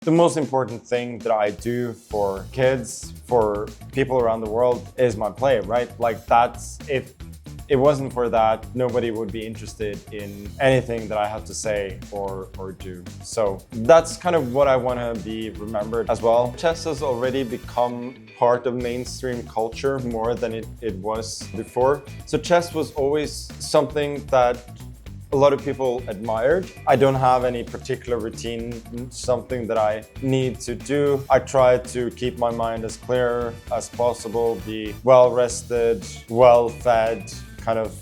The most important thing that I do for kids, for people around the world, is my play, right? Like that's, if it wasn't for that, nobody would be interested in anything that I have to say or do. So that's kind of what I want to be remembered as well. Chess has already become part of mainstream culture more than it was before. So chess was always something that a lot of people admired. I don't have any particular routine, something that I need to do. I try to keep my mind as clear as possible, be well rested, well fed, kind of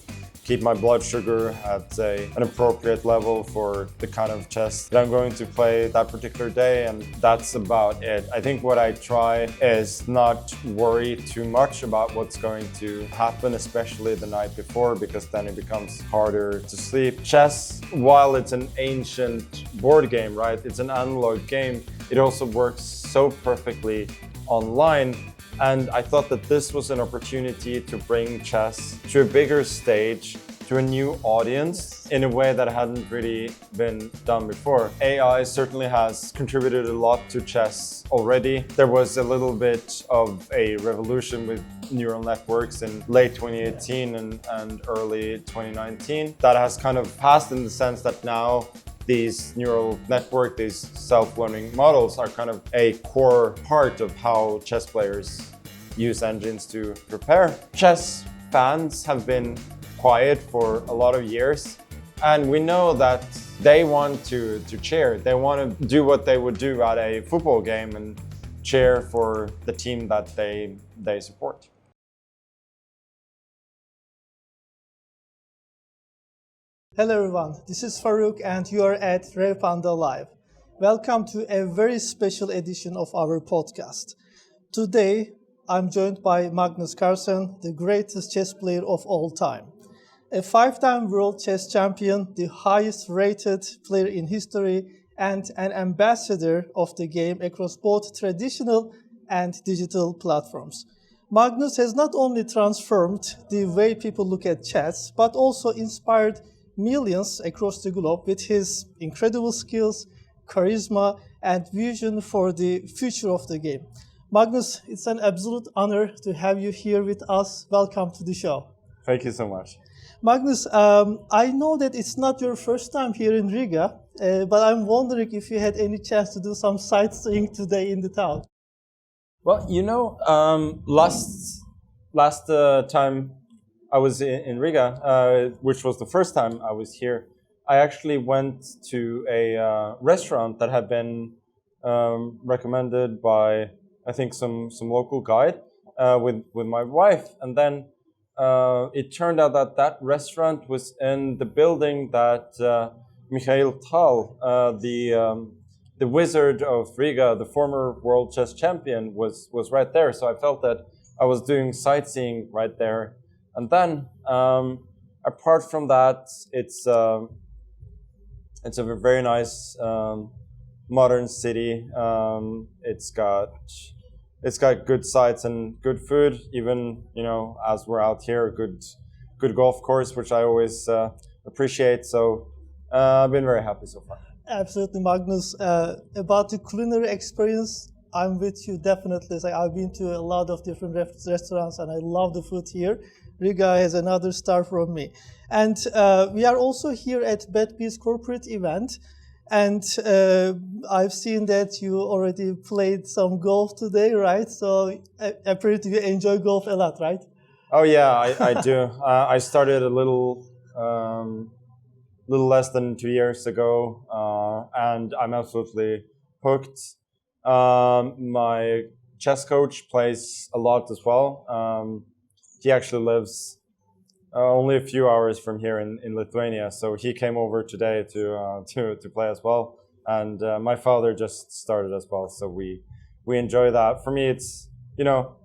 keep my blood sugar at an appropriate level for the kind of chess that I'm going to play that particular day, and that's about it. I think what I try is not worry too much about what's going to happen, especially the night before, because then it becomes harder to sleep. Chess, while it's an ancient board game, right? It's an analog game. It also works so perfectly online. And I thought that this was an opportunity to bring chess to a bigger stage, to a new audience in a way that hadn't really been done before. AI certainly has contributed a lot to chess already. There was a little bit of a revolution with neural networks in late 2018 and early 2019. That has kind of passed in the sense that now these neural network, these self-learning models are kind of a core part of how chess players use engines to prepare. Chess fans have been quiet for a lot of years, and we know that they want to cheer. They want to do what they would do at a football game and cheer for the team that they support. Hello everyone, this is Faruk and you are at Revpanda Live. Welcome to a very special edition of our podcast. Today, I'm joined by Magnus Carlsen, the greatest chess player of all time. A 5-time world chess champion, the highest rated player in history, and an ambassador of the game across both traditional and digital platforms. Magnus has not only transformed the way people look at chess, but also inspired millions across the globe with his incredible skills, charisma, and vision for the future of the game. Magnus, it's an absolute honor to have you here with us. Welcome to the show. Thank you so much. Magnus, I know that it's not your first time here in Riga, but I'm wondering if you had any chance to do some sightseeing today in the town. Well, you know, last time I was in Riga, which was the first time I was here, I actually went to a restaurant that had been recommended by, I think, some local guide with my wife. And then it turned out that that restaurant was in the building that Mikhail Tal, the wizard of Riga, the former world chess champion, was right there. So I felt that I was doing sightseeing right there. And then, apart from that, it's a very nice modern city. It's got good sights and good food. Even, you know, as we're out here, a good golf course, which I always appreciate. So I've been very happy so far. Absolutely, Magnus. About the culinary experience, I'm with you definitely. I've been to a lot of different restaurants and I love the food here. Riga has another star from me. And we are also here at BETBY's corporate event. And I've seen that you already played some golf today, right? So apparently you enjoy golf a lot, right? Oh yeah, I do. I started a little less than 2 years ago, and I'm absolutely hooked. My chess coach plays a lot as well. He actually lives only a few hours from here in Lithuania, so he came over today to play as well. And my father just started as well, so we enjoy that. For me, it's, you know,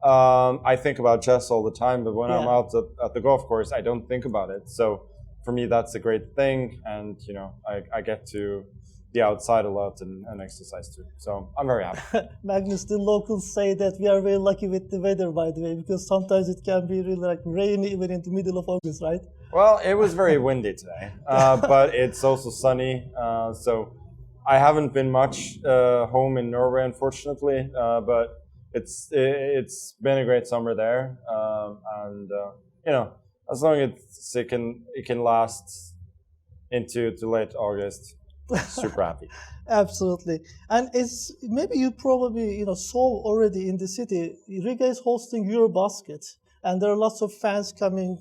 I think about chess all the time, but when I'm out at the golf course, I don't think about it. So for me, that's a great thing, and you know, I get to be outside a lot and exercise too. So I'm very happy. Magnus, the locals say that we are very lucky with the weather, by the way, because sometimes it can be really like rainy even in the middle of August, right? Well, it was very windy today, but it's also sunny. So I haven't been much home in Norway, unfortunately, but it's been a great summer there, and as long as it can last into to late August, super happy. Absolutely. And it's maybe you probably saw already in the city, Riga is hosting Eurobasket, and there are lots of fans coming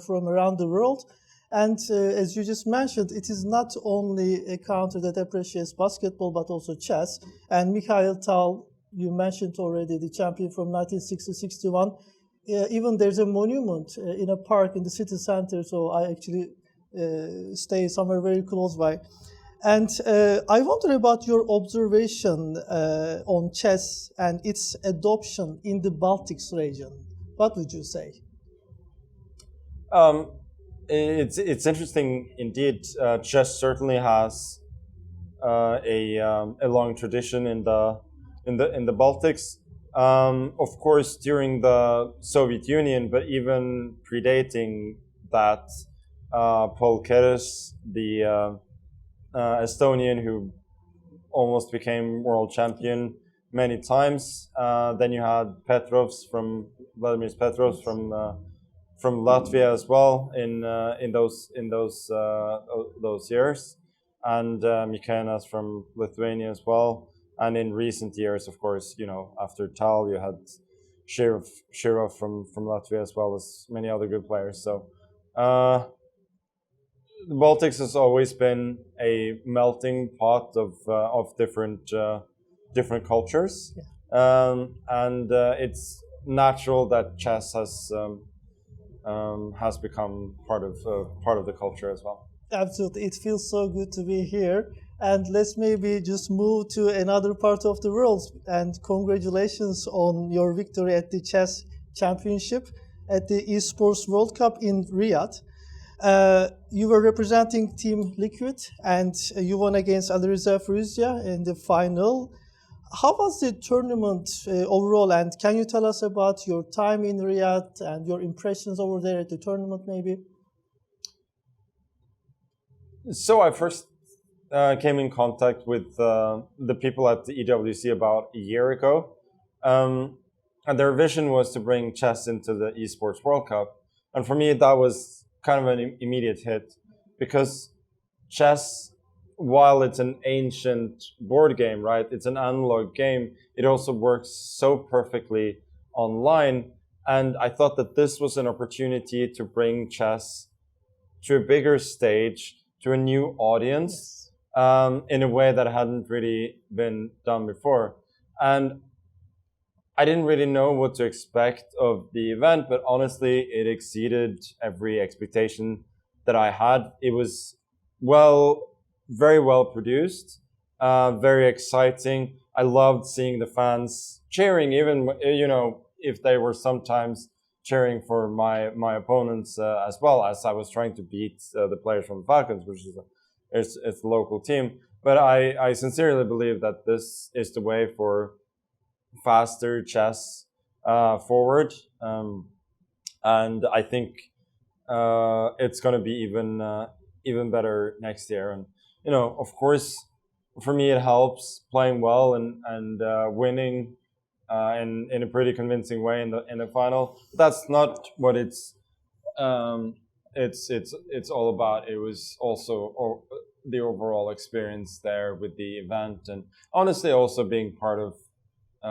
from around the world. And as you just mentioned, it is not only a country that appreciates basketball, but also chess. And Mikhail Tal, you mentioned already, the champion from 1960-61. Even there's a monument in a park in the city center, so I actually stay somewhere very close by. And I wonder about your observation on chess and its adoption in the Baltics region. What would you say? It's interesting indeed. Chess certainly has a long tradition in the Baltics. Of course, during the Soviet Union, but even predating that, Paul Keres, the Estonian who almost became world champion many times. Then you had Vladimir Petrovs from Latvia as well in those years, and Mikainas from Lithuania as well. And in recent years, of course, after Tal, you had Shirov from Latvia as well as many other good players. So the Baltics has always been a melting pot of different cultures, and it's natural that chess has become part of the culture as well. Absolutely, it feels so good to be here. And let's maybe just move to another part of the world. And congratulations on your victory at the chess championship at the Esports World Cup in Riyadh. You were representing Team Liquid, and you won against Alireza Firuzja in the final. How was the tournament overall, and can you tell us about your time in Riyadh and your impressions over there at the tournament, maybe? So I first came in contact with the people at the EWC about a year ago, and their vision was to bring chess into the Esports World Cup. And for me, that was kind of an immediate hit, because chess, while it's an ancient board game, right, it's an analog game, it also works so perfectly online. And I thought that this was an opportunity to bring chess to a bigger stage, to a new audience, in a way that hadn't really been done before. And I didn't really know what to expect of the event, but honestly, it exceeded every expectation that I had. It was very well produced, very exciting. I loved seeing the fans cheering, even if they were sometimes cheering for my opponents as well, as I was trying to beat the players from the Falcons, which is it's the local team. But I sincerely believe that this is the way for faster chess forward, and I think it's going to be even better next year. And of course, for me, it helps playing well and winning in a pretty convincing way in the final. That's not what it's all about. It was also the overall experience there with the event, and honestly, also being part of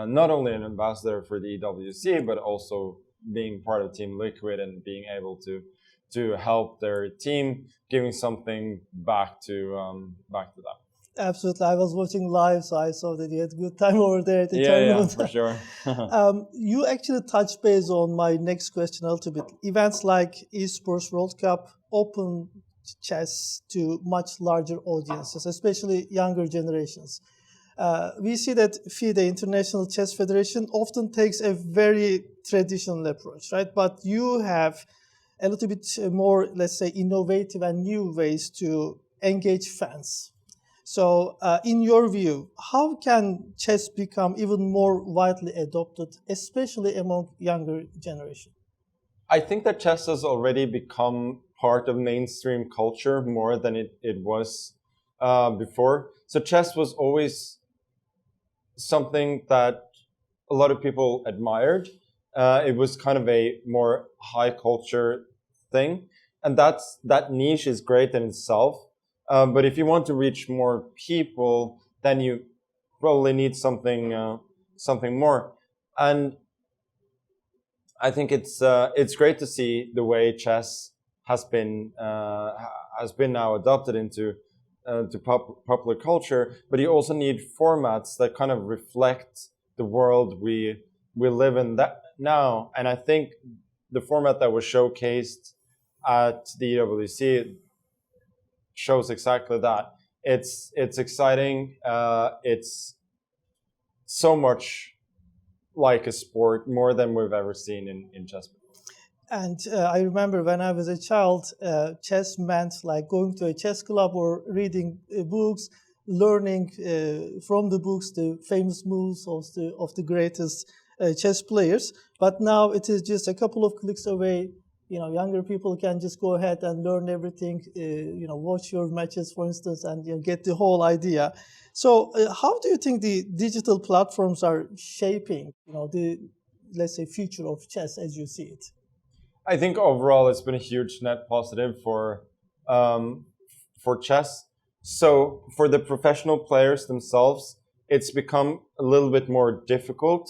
not only an ambassador for the EWC, but also being part of Team Liquid and being able to help their team, giving something back to them. Absolutely. I was watching live, so I saw that you had a good time over there at the tournament. tournament. Yeah, for sure. You actually touched base on my next question a little bit. Events like Esports World Cup open chess to much larger audiences, especially younger generations. We see that FIDE, International Chess Federation, often takes a very traditional approach, right? But you have a little bit more, let's say, innovative and new ways to engage fans. So in your view, how can chess become even more widely adopted, especially among younger generation? I think that chess has already become part of mainstream culture more than it was before. So chess was always something that a lot of people admired. It was kind of a more high culture thing, and that niche is great in itself. But if you want to reach more people, then you probably need something more. And I think it's great to see the way chess has been now adopted into to popular culture. But you also need formats that kind of reflect the world we live in that now. And I think the format that was showcased at the EWC shows exactly that. It's exciting. It's so much like a sport, more than we've ever seen in chess. And I remember when I was a child, chess meant like going to a chess club or reading books, learning from the books the famous moves of the greatest chess players. But now it is just a couple of clicks away. Younger people can just go ahead and learn everything. Watch your matches, for instance, and get the whole idea. So, how do you think the digital platforms are shaping, the, let's say, future of chess as you see it? I think overall it's been a huge net positive for chess. So for the professional players themselves, it's become a little bit more difficult,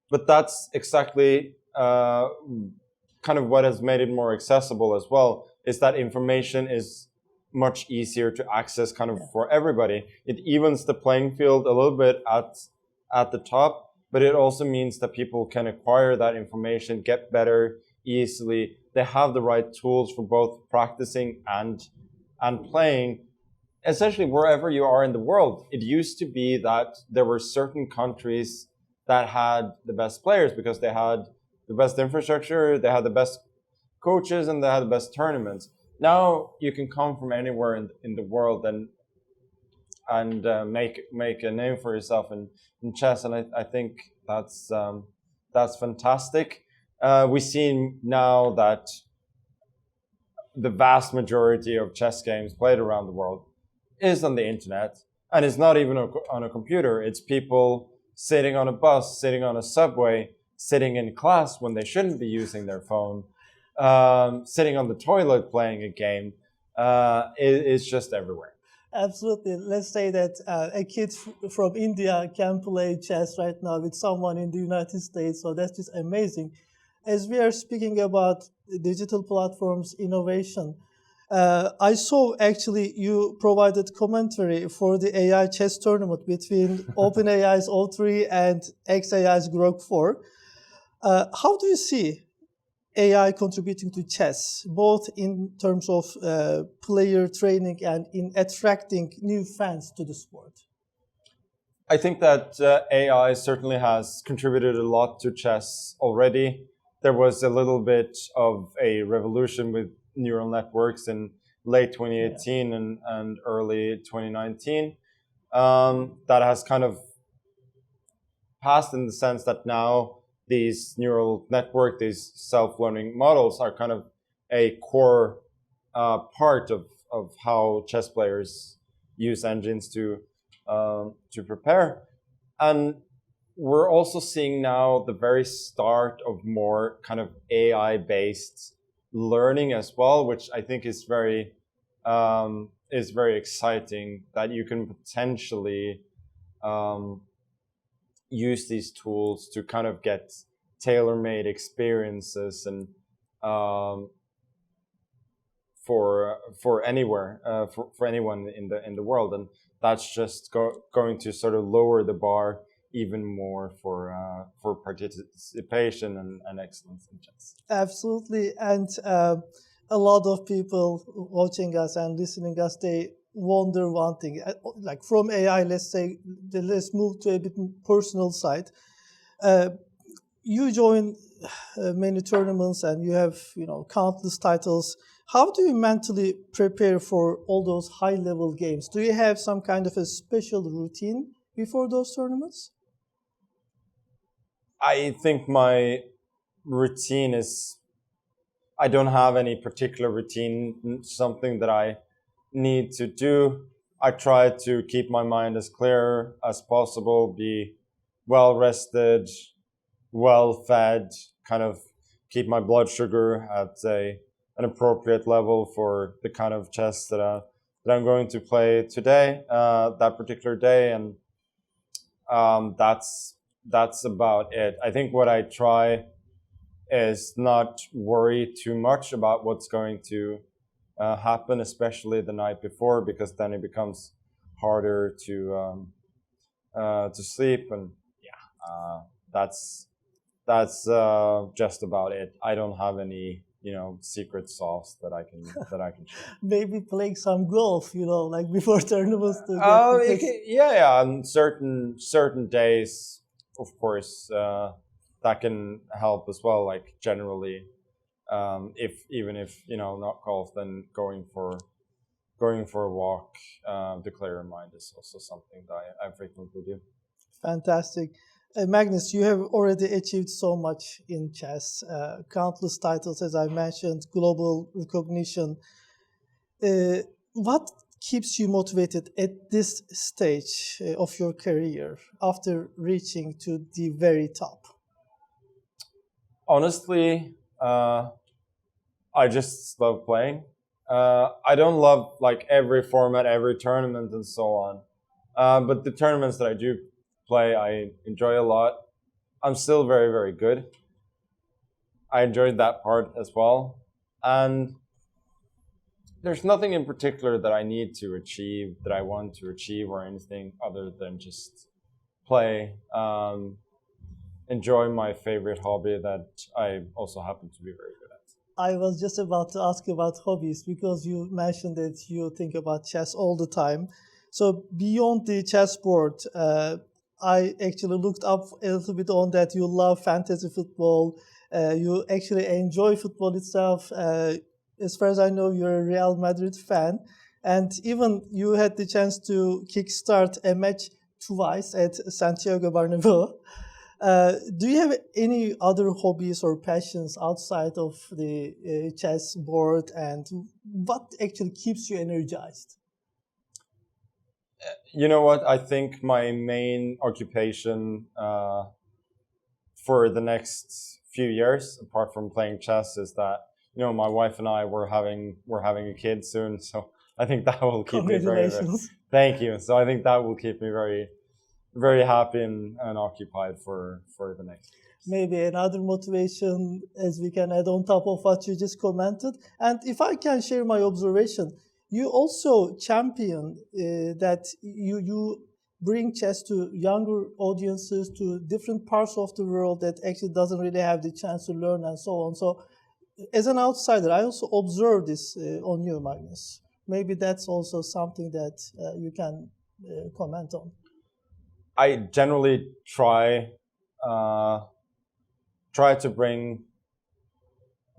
but that's exactly kind of what has made it more accessible as well, is that information is much easier to access kind of for everybody. It evens the playing field a little bit at the top, but it also means that people can acquire that information, get better easily. They have the right tools for both practicing and playing, essentially wherever you are in the world. It used to be that there were certain countries that had the best players because they had the best infrastructure, they had the best coaches, and they had the best tournaments. Now you can come from anywhere in the world and make a name for yourself in chess, and I think that's fantastic. We see now that the vast majority of chess games played around the world is on the internet, and it's not even on a computer. It's people sitting on a bus, sitting on a subway, sitting in class when they shouldn't be using their phone, sitting on the toilet playing a game. It's just everywhere. Absolutely. Let's say that a kid from India can play chess right now with someone in the United States. So that's just amazing. As we are speaking about digital platforms, innovation, I saw actually you provided commentary for the AI chess tournament between OpenAI's O3 and xAI's Grok 4. How do you see AI contributing to chess, both in terms of player training and in attracting new fans to the sport? I think that AI certainly has contributed a lot to chess already. There was a little bit of a revolution with neural networks in late 2018 and early 2019 that has kind of passed in the sense that now these neural network, these self-learning models are kind of a core part of how chess players use engines to prepare. And we're also seeing now the very start of more kind of AI-based learning as well, which I think is very exciting, that you can potentially use these tools to kind of get tailor-made experiences and for anywhere for anyone in the world, and that's just going to sort of lower the bar even more for participation and excellence in chess. Absolutely, and a lot of people watching us and listening us, they wonder one thing, like from AI, let's move to a bit personal side. You join many tournaments and you have countless titles. How do you mentally prepare for all those high-level games? Do you have some kind of a special routine before those tournaments? I think my routine is, I don't have any particular routine, something that I need to do. I try to keep my mind as clear as possible, be well rested, well fed, kind of keep my blood sugar at an appropriate level for the kind of chess that I'm going to play today, that particular day, and that's about it. I think what I try is not worry too much about what's going to happen, especially the night before, because then it becomes harder to sleep, and that's just about it. I don't have any secret sauce that I can share. Maybe playing some golf, like before tournaments to get Oh, the tips. yeah. On certain days, of course, that can help as well. Like generally, if not golf, then going for a walk to clear your mind is also something that I frequently do. Fantastic. Magnus, you have already achieved so much in chess, countless titles, as I mentioned, global recognition. What keeps you motivated at this stage of your career after reaching to the very top? Honestly, I just love playing. I don't love like every format, every tournament, and so on. But the tournaments that I do play, I enjoy a lot. I'm still very, very good. I enjoyed that part as well. And there's nothing in particular that I need to achieve, that I want to achieve, or anything other than just play, enjoy my favorite hobby that I also happen to be very good at. I was just about to ask about hobbies because you mentioned that you think about chess all the time. So beyond the chessboard, I actually looked up a little bit on that. You love fantasy football. You actually enjoy football itself. As far as I know, you're a Real Madrid fan. And even you had the chance to kickstart a match twice at Santiago Bernabeu. Do you have any other hobbies or passions outside of the chess board, and what actually keeps you energized? You know what? I think my main occupation for the next few years, apart from playing chess, is that my wife and I we're having a kid soon. So I think that will keep me very, very. Congratulations. Thank you. So I think that will keep me very, very happy and occupied for the next years. Maybe another motivation as we can add on top of what you just commented. And if I can share my observation, you also champion that you bring chess to younger audiences, to different parts of the world that actually doesn't really have the chance to learn and so on. So as an outsider, I also observe this on you, Magnus. Maybe that's also something that you can comment on. I generally try to bring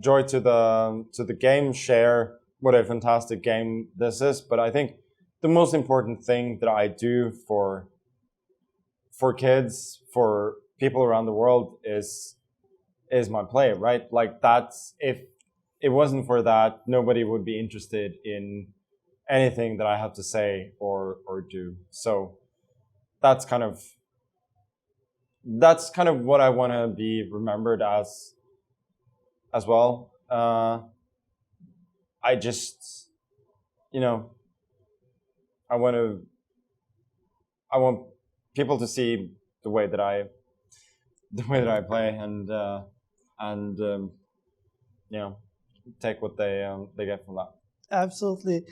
joy to the game, share what a fantastic game this is. But I think the most important thing that I do for kids, for people around the world, is my play, right? Like that's, if it wasn't for that, nobody would be interested in anything that I have to say or do. So that's kind of what I want to be remembered as well. I just, I want people to see the way that I play, and take what they get from that. Absolutely.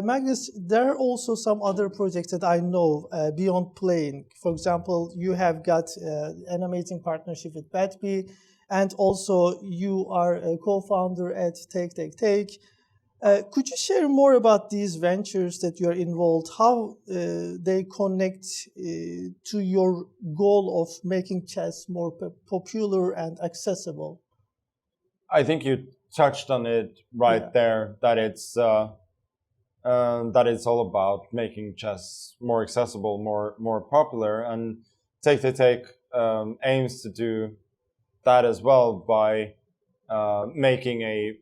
Magnus, there are also some other projects that I know beyond playing. For example, you have got an amazing partnership with BETBY, and also you are a co-founder at Take. Could you share more about these ventures that you are involved, how they connect to your goal of making chess more popular and accessible? I think you touched on it there, that it's all about making chess more accessible, more popular, and Take aims to do that as well by making a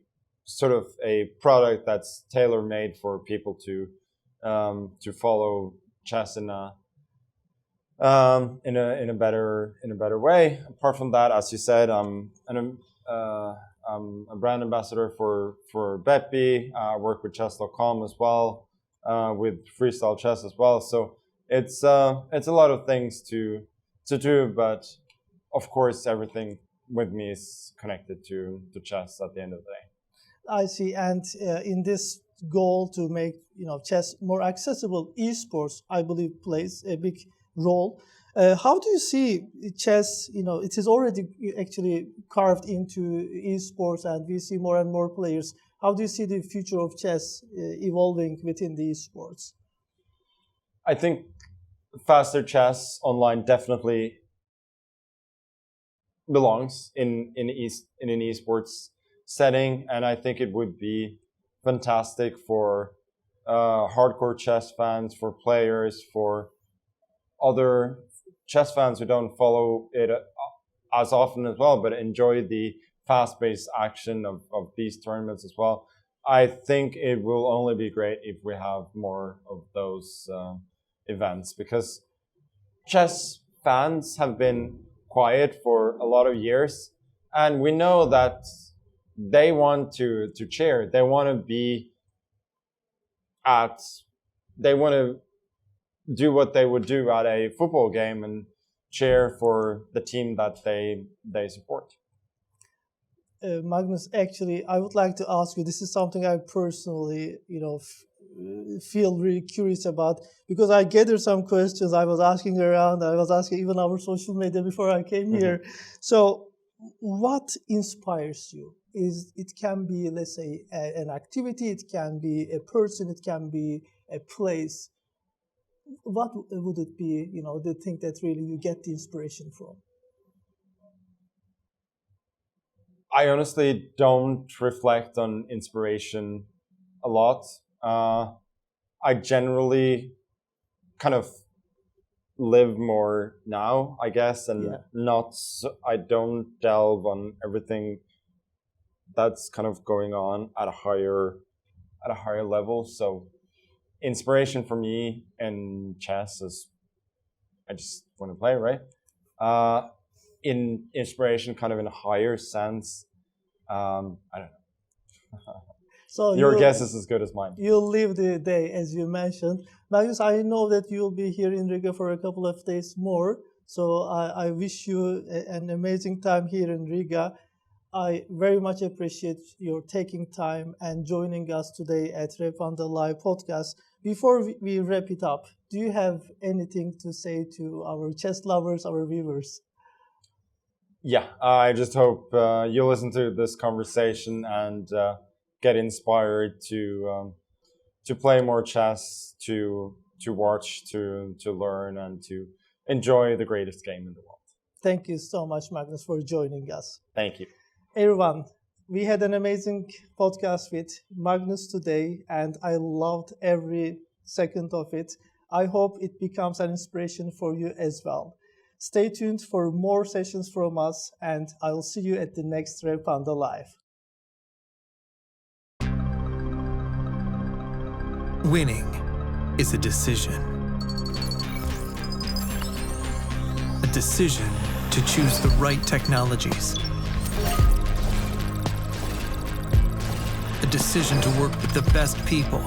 sort of a product that's tailor-made for people to to follow chess in a better way. Apart from that, as you said, I'm a brand ambassador for BETBY. I work with chess.com as well, with freestyle chess as well. So it's a lot of things to do, but of course everything with me is connected to chess at the end of the day. I see. And in this goal to make chess more accessible, esports, I believe, plays a big role. How do you see chess? It is already actually carved into esports, and we see more and more players. How do you see the future of chess evolving within the esports? I think faster chess online definitely belongs in an esports setting, and I think it would be fantastic for hardcore chess fans, for players, for other chess fans who don't follow it as often as well, but enjoy the fast-paced action of these tournaments as well. I think it will only be great if we have more of those events, because chess fans have been quiet for a lot of years, and we know that they want to cheer. They want to be they want to do what they would do at a football game and cheer for the team that they support. Magnus, actually, I would like to ask you, this is something I personally, feel really curious about, because I gathered some questions. I was asking around, I was asking even our social media before I came here. So what inspires you? It can be, let's say, an activity, it can be a person, it can be a place. What would it be, the thing that really you get the inspiration from? I honestly don't reflect on inspiration a lot. I generally kind of live more now, I guess, and I don't delve on everything that's kind of going on at a higher level. So inspiration for me in chess is I just want to play, right? In inspiration, kind of in a higher sense, I don't know. So your guess is as good as mine. You'll live the day, as you mentioned. Magnus, I know that you'll be here in Riga for a couple of days more. So I wish you an amazing time here in Riga. I very much appreciate your taking time and joining us today at Revpanda Live podcast. Before we wrap it up, do you have anything to say to our chess lovers, our viewers? Yeah, I just hope you listen to this conversation and get inspired to play more chess, to watch, to learn, and to enjoy the greatest game in the world. Thank you so much, Magnus, for joining us. Thank you. Everyone, we had an amazing podcast with Magnus today, and I loved every second of it. I hope it becomes an inspiration for you as well. Stay tuned for more sessions from us, and I will see you at the next Revpanda Live. Winning is a decision. A decision to choose the right technologies. A decision to work with the best people,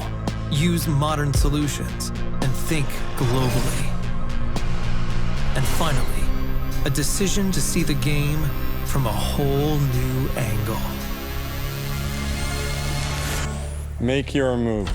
use modern solutions, and think globally. And finally, a decision to see the game from a whole new angle. Make your move.